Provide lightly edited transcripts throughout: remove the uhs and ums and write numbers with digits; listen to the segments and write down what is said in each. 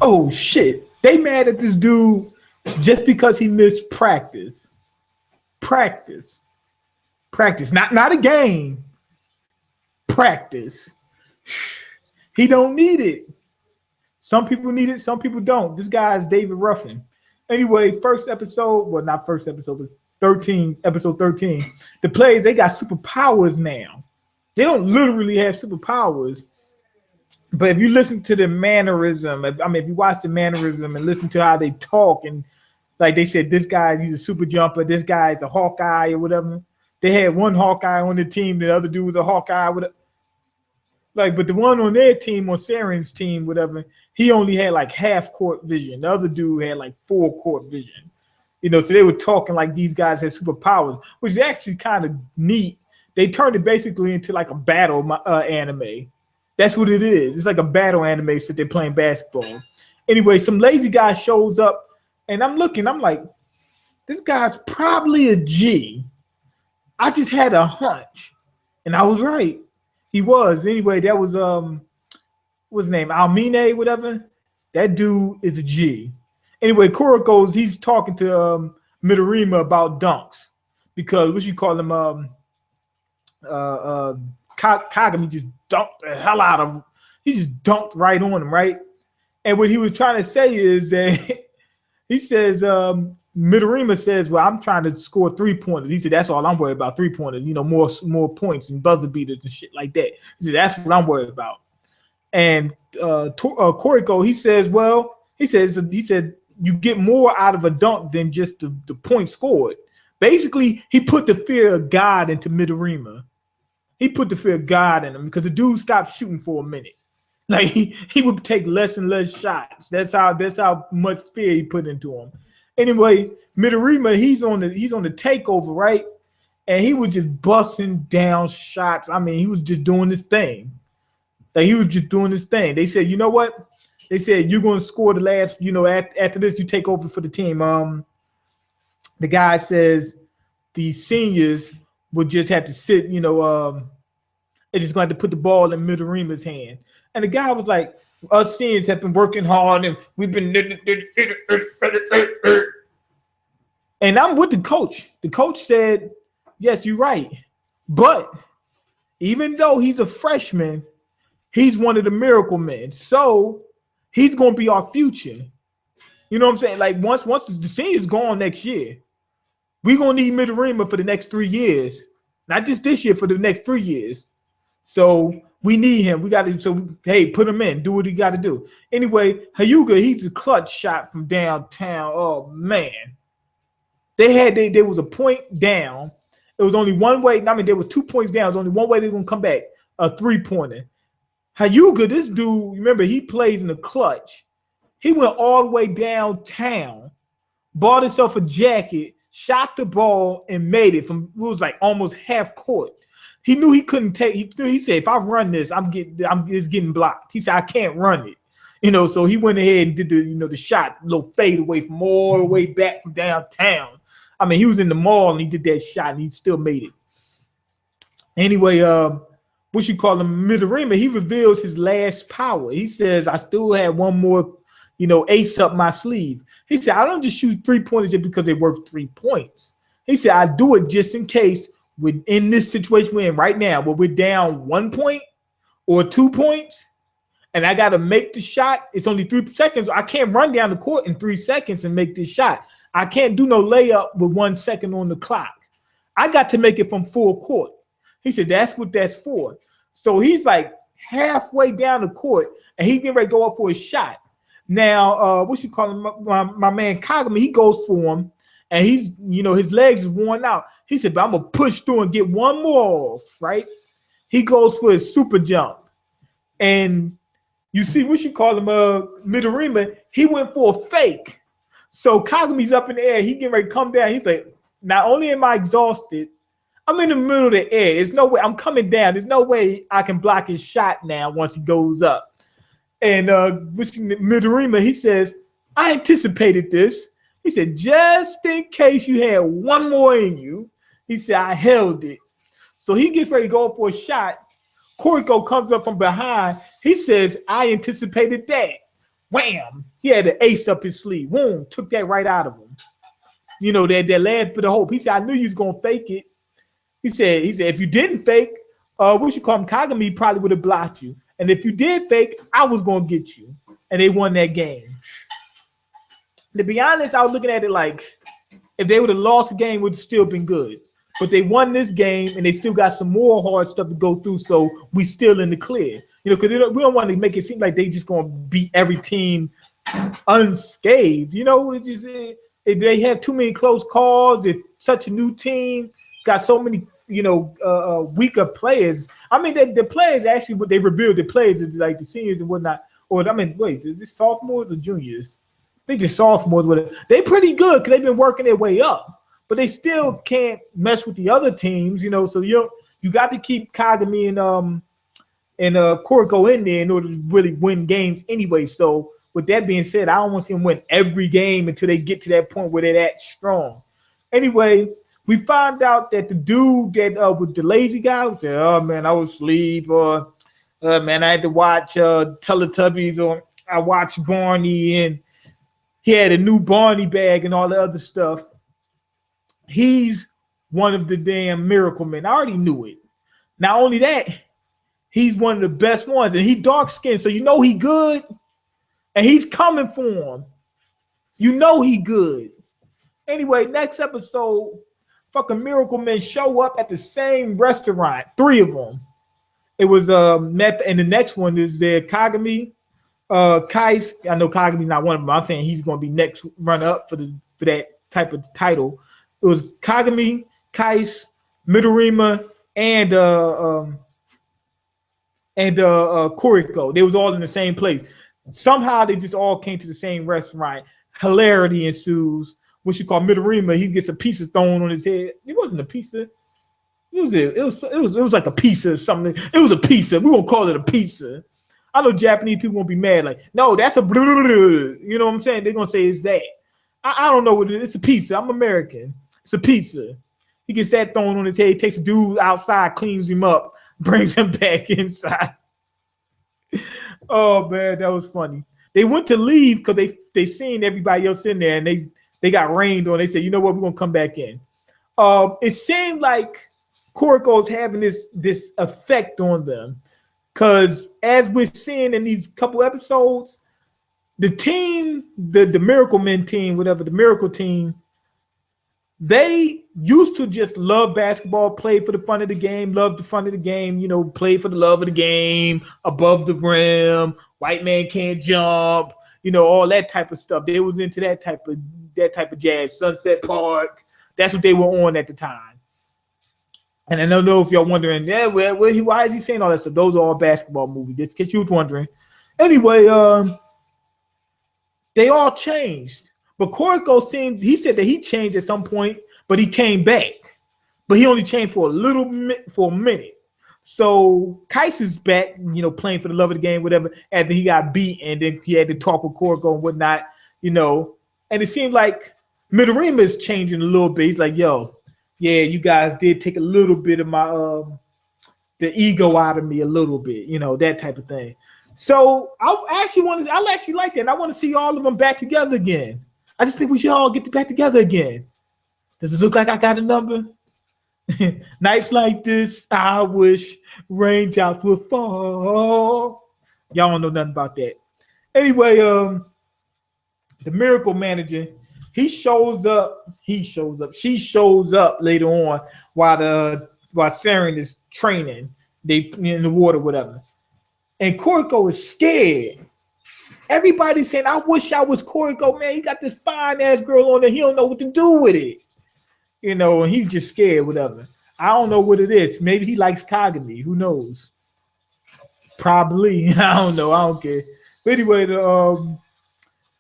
Oh shit! They mad at this dude just because he missed practice. Practice. Practice. Not a game. Practice. He don't need it. Some people need it, some people don't. This guy is David Ruffin. Anyway, first episode, well, not first episode, but episode 13. The players, they got superpowers now. They don't literally have superpowers, but if you listen to the mannerism, if you watch the mannerism and listen to how they talk, and like they said, this guy, he's a super jumper, this guy's a Hawkeye or whatever. They had one Hawkeye on the team, the other dude was a Hawkeye, whatever. Like, but the one on their team, on Saren's team, whatever, he only had like half court vision. The other dude had like full court vision. So they were talking like these guys had superpowers, which is actually kind of neat. They turned it basically into like a battle anime. That's what it is. It's like a battle anime, so they're playing basketball. Anyway, some lazy guy shows up, and I'm like, this guy's probably a G. I just had a hunch, and I was right. He was. Anyway, that was what's his name? Aomine, whatever. That dude is a G. Anyway, Kuroko, he's talking to Midorima about dunks because what you call him? Kagami just dunked the hell out of him. He just dunked right on him, right? And what he was trying to say is that he says, Midorima says, well, I'm trying to score 3-pointers. He said, that's all I'm worried about, 3-pointers, more points and buzzer beaters and shit like that. He said, that's what I'm worried about. And Kuroko, he says, well, he said, you get more out of a dunk than just the point scored. Basically, he put the fear of God into Midorima. He put the fear of God in him because the dude stopped shooting for a minute. Like he would take less and less shots. That's how much fear he put into him. Anyway, Midorima, he's on the takeover, right? And he was just busting down shots. I mean, he was just doing his thing. They said, you know what? They said, you're going to score the last, after this, you take over for the team. The guy says the seniors will just have to sit, they're just going to have to put the ball in Midorima's hand. And the guy was like, us seniors have been working hard and we've been. And I'm with the coach. The coach said, yes, you're right. But even though he's a freshman, he's one of the miracle men. So he's going to be our future. You know what I'm saying? Like once the senior's gone next year, we're going to need Midorima for the next 3 years. Not just this year, for the next 3 years. So we need him. We got to, hey, put him in. Do what he got to do. Anyway, Hyuga, he's a clutch shot from downtown. Oh, man. There was a point down. It was only one way. I mean, there was 2 points down. There's only one way they're going to come back. A 3-pointer. Hyuga, this dude, remember, he plays in the clutch. He went all the way downtown, bought himself a jacket, shot the ball, and made it from, it was like almost half court. He knew he couldn't take. He said, "If I run this, it's getting blocked." He said, "I can't run it," So he went ahead and did the shot, a little fade away from all the way back from downtown. I mean, he was in the mall and he did that shot and he still made it. Anyway, what you call him, Midorima? He reveals his last power. He says, "I still have one more, ace up my sleeve." He said, "I don't just shoot 3-pointers just because they're worth 3 points." He said, "I do it just in case." In this situation we're in right now, where we're down 1 point or 2 points, and I got to make the shot, it's only 3 seconds. I can't run down the court in 3 seconds and make this shot. I can't do no layup with 1 second on the clock. I got to make it from full court. He said, that's what that's for. So he's like halfway down the court, and he's getting ready to go up for a shot. Now, what you call him? My man Kagami, he goes for him, and he's, his legs is worn out. He said, but I'm going to push through and get one more off, right? He goes for his super jump. And you see, what you call him, Midorima, he went for a fake. So Kagami's up in the air. He getting ready to come down. He's like, not only am I exhausted, I'm in the middle of the air. There's no way. I'm coming down. There's no way I can block his shot now once he goes up. And Midorima, he says, I anticipated this. He said, just in case you had one more in you, he said, I held it. So he gets ready to go for a shot. Kuroko comes up from behind. He says, I anticipated that. Wham! He had an ace up his sleeve. Boom! Took that right out of him. You know, that last bit of hope. He said, I knew you was gonna fake it. He said, if you didn't fake, what you call him, Kagami probably would have blocked you. And if you did fake, I was gonna get you. And they won that game. To be honest, I was looking at it like if they would have lost the game, it would have still been good. But they won this game and they still got some more hard stuff to go through, so we still in the clear. You know, because we don't want to make it seem like they just gonna beat every team unscathed. You know, they have too many close calls. It's such a new team, got so many, weaker players. I mean, the players actually, they revealed the players, like the seniors and whatnot. Or I mean, wait, is this sophomores or juniors? I think it's sophomores. They pretty good because they've been working their way up, but they still can't mess with the other teams. You know, so you got to keep Kagami and Kuroko in there in order to really win games anyway. So with that being said, I don't want them to win every game until they get to that point where they're that strong. Anyway, we found out that the dude that was the lazy guy was saying, oh, man, I was asleep, or man, I had to watch Teletubbies, or I watched Barney, and he had a new Barney bag and all the other stuff. He's one of the damn miracle men. I already knew it. Not only that, he's one of the best ones, and he dark skinned, so you know he good, and he's coming for him. You know he good. Anyway, next episode, fucking miracle men show up at the same restaurant. 3 of them. It was Meth, and the next one is there Kagami, Kais. I know Kagami's not one of them. I'm saying he's going to be next run up for that type of title. It was Kagami, Kais, Midorima, and Kuroko. They was all in the same place. Somehow they just all came to the same restaurant. Hilarity ensues. What you call Midorima, he gets a pizza thrown on his head. It wasn't a pizza. It was like a pizza or something. It was a pizza. We're gonna call it a pizza. I know Japanese people won't be mad. Like, no, that's a you know what I'm saying? They're gonna say it's that. I don't know what it is. It's a pizza. I'm American. It's a pizza. He gets that thrown on his head. He takes a dude outside, cleans him up, brings him back inside. Oh man, that was funny. They went to leave because they seen everybody else in there, and they got rained on. They said, you know what, we're gonna come back in. It seemed like Kuroko's having this effect on them, because as we're seeing in these couple episodes, the team, the Miracle Men team, whatever, the Miracle team, they used to just love basketball, play for the fun of the game, love the fun of the game, you know, play for the love of the game, above the rim, white man can't jump, you know, all that type of stuff. They was into that type of jazz, Sunset Park. That's what they were on at the time. And I don't know if y'all wondering, why is he saying all that stuff? Those are all basketball movies. Just in case you was wondering. Anyway, they all changed. But Kuroko he said that he changed at some point, but he came back. But he only changed for a minute. So Kais is back, you know, playing for the love of the game, whatever, after he got beat, and then he had to talk with Kuroko and whatnot, you know. And it seemed like Midorima is changing a little bit. He's like, yo, yeah, you guys did take a little bit of my the ego out of me a little bit, you know, that type of thing. So I actually like that. And I want to see all of them back together again. I just think we should all get back together again. Does it look like I got a number? Nights like this, I wish raindrops would fall. Y'all don't know nothing about that. Anyway, the miracle manager, she shows up later on while Saren is training. They in the water, whatever. And Kuroko is scared. Everybody's saying, I wish I was Kuroko, man. He got this fine ass girl on there. He don't know what to do with it. You know, and he's just scared, whatever. I don't know what it is. Maybe he likes Kagami. Who knows? Probably. I don't know. I don't care. But anyway,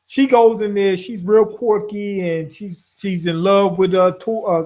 she goes in there. She's real quirky, and she's in love with Kuroko.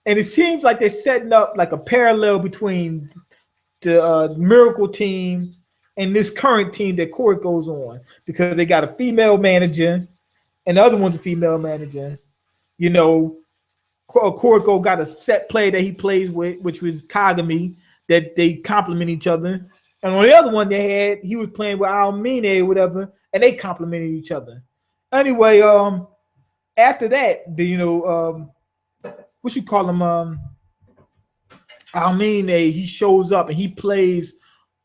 And it seems like they're setting up like a parallel between the Miracle team and this current team that Kuriko's on, because they got a female manager and the other one's a female manager. You know, Kuroko got a set play that he plays with, which was Kagami, that they complement each other. And on the other one they had, he was playing with Aomine or whatever, and they complimented each other. Anyway, after that, what you call him? Aomine, he shows up and he plays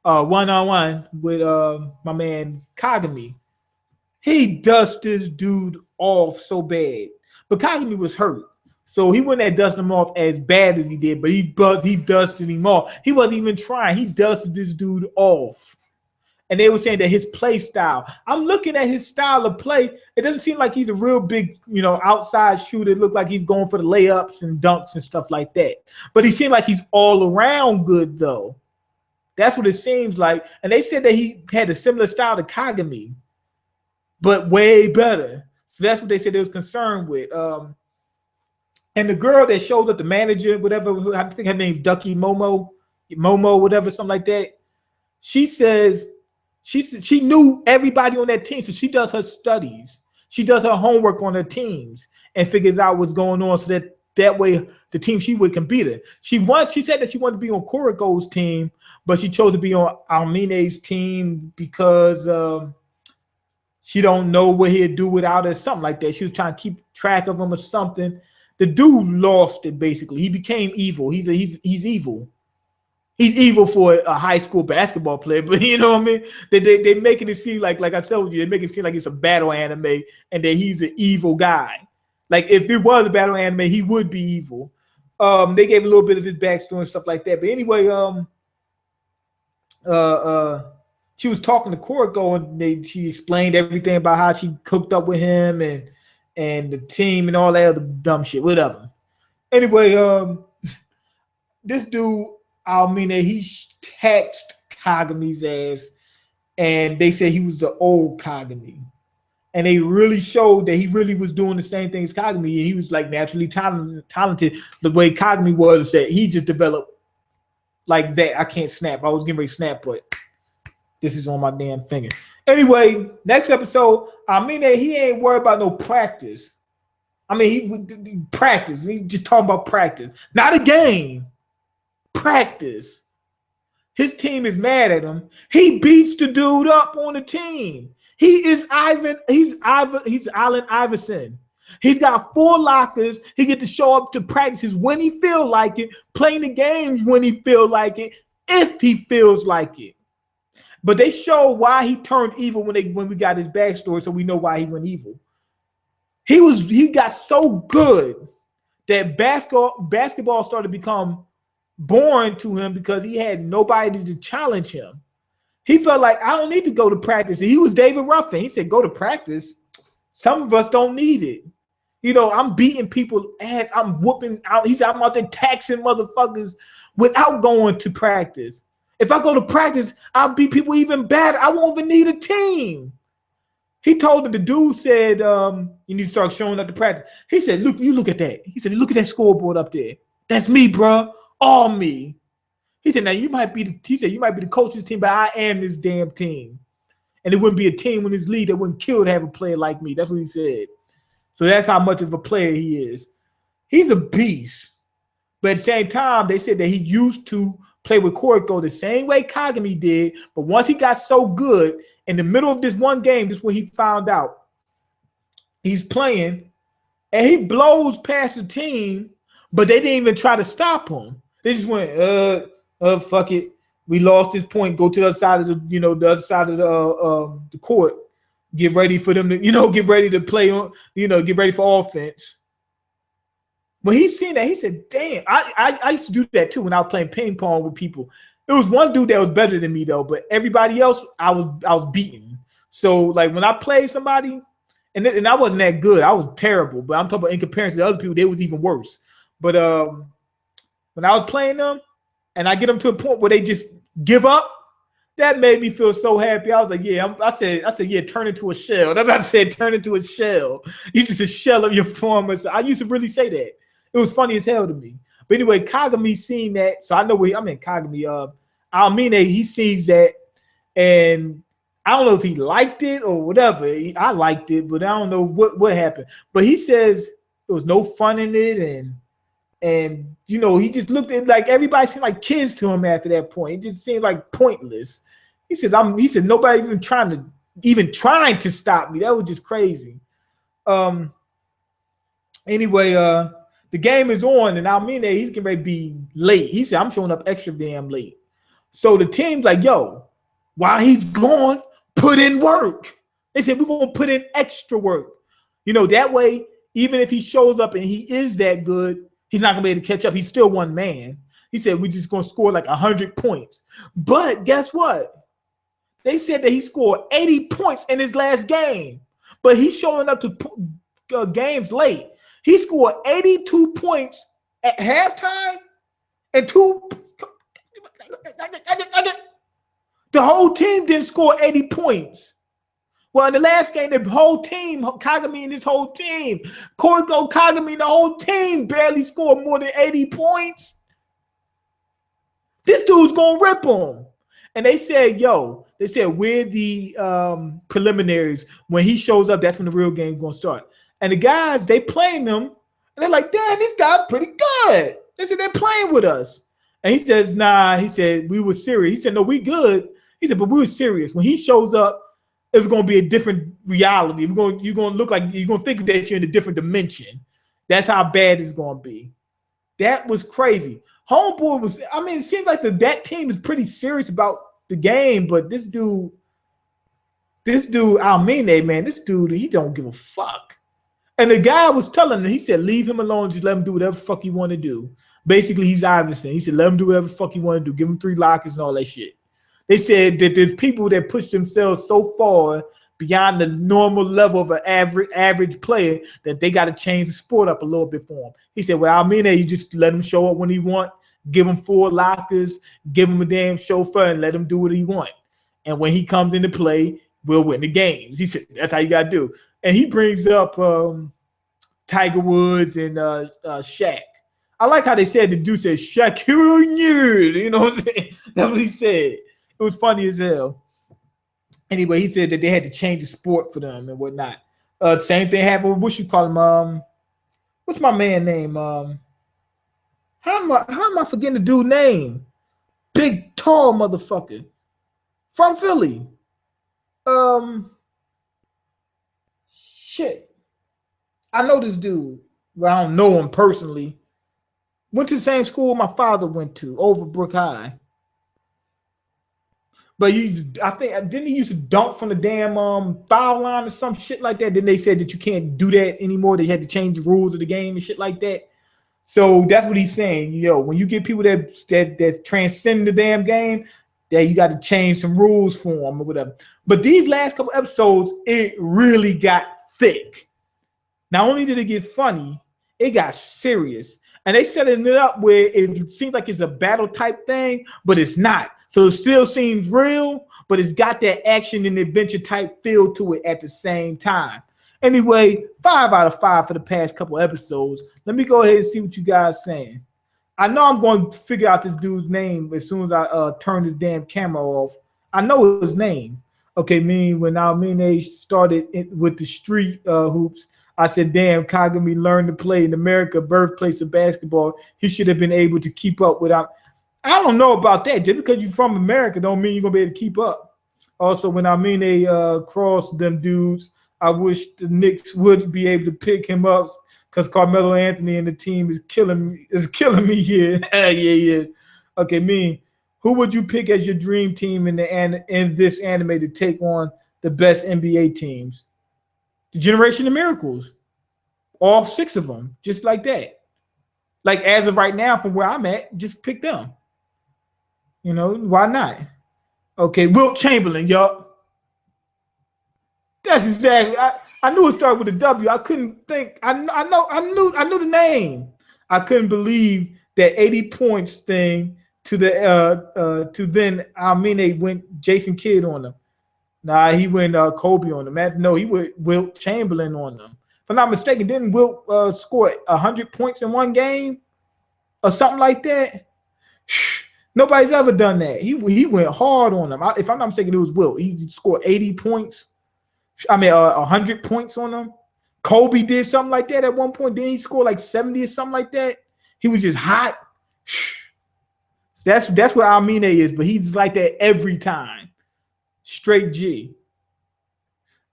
one-on-one with my man Kagami. He dust this dude off so bad, but Kagami was hurt, so he wouldn't have dusted him off as bad as he did. But he dusted him off. He wasn't even trying. He dusted this dude off, and they were saying that his play style. I'm looking at his style of play. It doesn't seem like he's a real big, outside shooter. It looked like he's going for the layups and dunks and stuff like that. But he seemed like he's all around good though. That's what it seems like. And they said that he had a similar style to Kagami, but way better. So that's what they said they was concerned with. And the girl that showed up, the manager, whatever, I think her name's Ducky Momo, whatever, something like that. She says she knew everybody on that team, so she does her studies. She does her homework on her teams and figures out what's going on so that way the team she would compete in. She said that she wanted to be on Kuroko's team, but she chose to be on Aomine's team because she don't know what he'd do without her, something like that. She was trying to keep track of him or something. The dude lost it basically. He became evil. He's evil. He's evil for a high school basketball player, but you know what I mean? They making it seem like I told you, they make it seem like it's a battle anime and that he's an evil guy. Like if it was a battle anime, he would be evil. They gave a little bit of his backstory and stuff like that. But anyway, she was talking to Kuroko and she explained everything about how she cooked up with him and the team and all that other dumb shit, whatever. Anyway, this dude, Aomine, he taxed Kagami's ass, and they said he was the old Kagami. And they really showed that he really was doing the same thing as Kagami, and he was like naturally talented. The way Kagami was, that he just developed like that. I can't snap. I was getting ready to snap, but this is on my damn finger. Anyway, next episode, Aomine, he ain't worried about no practice. I mean, he practice. He just talking about practice, not a game. Practice. His team is mad at him. He beats the dude up on the team. He's Allen Iverson. He's got 4 lockers. He get to show up to practices when he feel like it, playing the games when he feel like it, if he feels like it. But they show why he turned evil when we got his backstory, so we know why he went evil. He got so good that basketball started to become boring to him because he had nobody to challenge him. He felt like, I don't need to go to practice. And he was David Ruffin. He said, go to practice. Some of us don't need it. I'm beating people ass. I'm whooping out. He said, I'm out there taxing motherfuckers without going to practice. If I go to practice, I'll beat people even better. I won't even need a team. He told the dude said, you need to start showing up to practice. He said, look at that. He said, look at that scoreboard up there. That's me, bro. All me. He said, now you might be the coach's team, but I am this damn team. And it wouldn't be a team when his lead that wouldn't kill to have a player like me. That's what he said. So that's how much of a player he is. He's a beast. But at the same time, they said that he used to play with Kuroko the same way Kagami did. But once he got so good, in the middle of this one game, this is when he found out. He's playing, and he blows past the team, but they didn't even try to stop him. They just went, fuck it. We lost this point. Go to the other side of the court. Get ready for them to, get ready to play on, get ready for offense. When he seen that, he said, damn, I used to do that too when I was playing ping pong with people. It was one dude that was better than me though, but everybody else I was beating. So like when I played somebody, and I wasn't that good, I was terrible, but I'm talking about in comparison to other people, they was even worse. But when I was playing them and I get them to a point where they just give up, that made me feel so happy. I was like, yeah, I said, yeah, turn into a shell. That's what I said, turn into a shell. You're just a shell of your former. So I used to really say that. It was funny as hell to me. But anyway, Kagami seen that. So I know Kagami, Aomine, he sees that. And I don't know if he liked it or whatever. I liked it, but I don't know what happened. But he says there was no fun in it. And And he just looked at like everybody seemed like kids to him after that point. It just seemed like pointless. He said, nobody even trying to stop me. That was just crazy. Anyway, the game is on, and Aomine, he's getting ready to be late. He said, I'm showing up extra damn late. So the team's like, yo, while he's gone, put in work. They said, we're going to put in extra work. That way, even if he shows up and he is that good, he's not going to be able to catch up. He's still one man. He said, we're just going to score like 100 points. But guess what? They said that he scored 80 points in his last game. But he's showing up to games late. He scored 82 points at halftime and the whole team didn't score 80 points. Well, in the last game, the whole team, MangaMiyn and his whole team, Kuroko, MangaMiyn, the whole team barely scored more than 80 points. This dude's going to rip them. And they said, we're the preliminaries. When he shows up, that's when the real game's going to start. And the guys, they playing them, and they're like, damn, these guys are pretty good. They said, they're playing with us. And he says, nah, he said, we were serious. He said, no, we good. He said, but we were serious. When he shows up, it's going to be a different reality. You're going to look like, you're going to think that you're in a different dimension. That's how bad it's going to be. That was crazy. Homeboy was, it seems like that team is pretty serious about the game, but this dude, Aomine, man, this dude, he don't give a fuck. And the guy was telling him, he said, leave him alone, just let him do whatever the fuck he want to do. Basically, he's Iverson. He said, let him do whatever the fuck he want to do. Give him 3 lockers and all that shit. They said that there's people that push themselves so far beyond the normal level of an average player that they got to change the sport up a little bit for him. He said, well, you just let him show up when he want, give him 4 lockers, give him a damn chauffeur, and let him do what he want. And when he comes into play, we'll win the games. He said, that's how you got to do. And he brings up Tiger Woods and Shaq. I like how they said the dude said, Shaq, you know what I'm saying? That's what he said. It was funny as hell. Anyway, he said that they had to change the sport for them and whatnot. Same thing happened with what's my man name? How am I forgetting the dude's name? Big, tall motherfucker from Philly. Shit. I know this dude, but I don't know him personally. Went to the same school my father went to, Overbrook High. But I think didn't he used to dunk from the damn foul line or some shit like that? Then they said that you can't do that anymore. They had to change the rules of the game and shit like that. So that's what he's saying. When you get people that transcend the damn game, that you got to change some rules for them or whatever. But these last couple episodes, it really got thick. Not only did it get funny, it got serious. And they setting it up where it seems like it's a battle type thing, but it's not. So it still seems real, but it's got that action and adventure type feel to it at the same time. Anyway, 5 out of 5 for the past couple episodes. Let me go ahead and see what you guys saying. I know I'm going to figure out this dude's name as soon as I turn this damn camera off. I know his name. Okay, when Aomine started with the street hoops, I said, damn, MangaMiyn learned to play in America, birthplace of basketball. He should have been able to keep up without. I don't know about that. Just because you're from America don't mean you're going to be able to keep up. Also, when Aomine crossed them dudes, I wish the Knicks would be able to pick him up because Carmelo Anthony and the team is killing me here. Yeah. Okay, who would you pick as your dream team in this anime to take on the best NBA teams? The Generation of Miracles. All 6 of them, just like that. Like as of right now, from where I'm at, just pick them. Why not? Okay, Wilt Chamberlain, yup. That's exactly. I knew it started with a W. I couldn't think. I knew the name. I couldn't believe that 80 points thing to then Aomine went Jason Kidd on them. Nah, he went Kobe on them. No, he went Wilt Chamberlain on them. If I'm not mistaken, didn't Wilt score 100 points in one game or something like that? Nobody's ever done that. He went hard on them. If I'm not mistaken, it was Wilt. He scored 80 points. 100 points on them. Kobe did something like that at one point. Then he scored like 70 or something like that. he was just hot. That's what Aomine is, but he's like that every time. Straight G.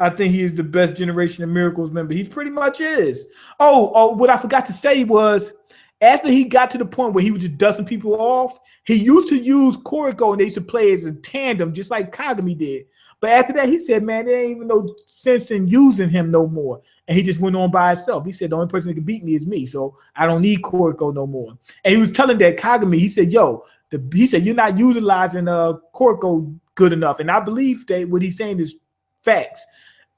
I think he is the best Generation of Miracles member. He pretty much is. Oh, what I forgot to say was, after he got to the point where he was just dusting people off, he used to use Kuroko and they used to play as a tandem, just like Kagami did. But after that, he said, man, there ain't even no sense in using him no more. And he just went on by himself. He said, the only person that can beat me is me, so I don't need Kuroko no more. And he was telling that Kagami, he said, yo, he said, you're not utilizing Kuroko good enough. And I believe that what he's saying is facts.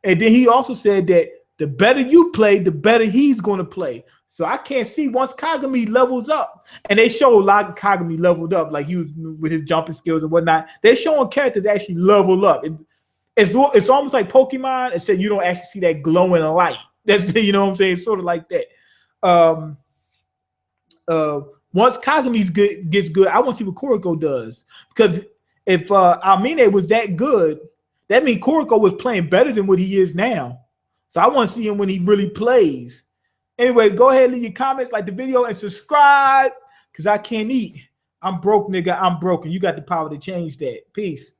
And then he also said that the better you play, the better he's going to play. So I can't see once Kagami levels up, and they show a lot of Kagami leveled up, like he was with his jumping skills and whatnot. They're showing characters actually level up. It's almost like Pokemon, except you don't actually see that glowing light. That's, you know what I'm saying, sort of like that. Once Kagami gets good, I want to see what Kuroko does, because if Aomine was that good, that means Kuroko was playing better than what he is now. So I want to see him when he really plays. Anyway, go ahead, leave your comments, like the video, and subscribe, because I can't eat. I'm broke, nigga. I'm broken. You got the power to change that. Peace.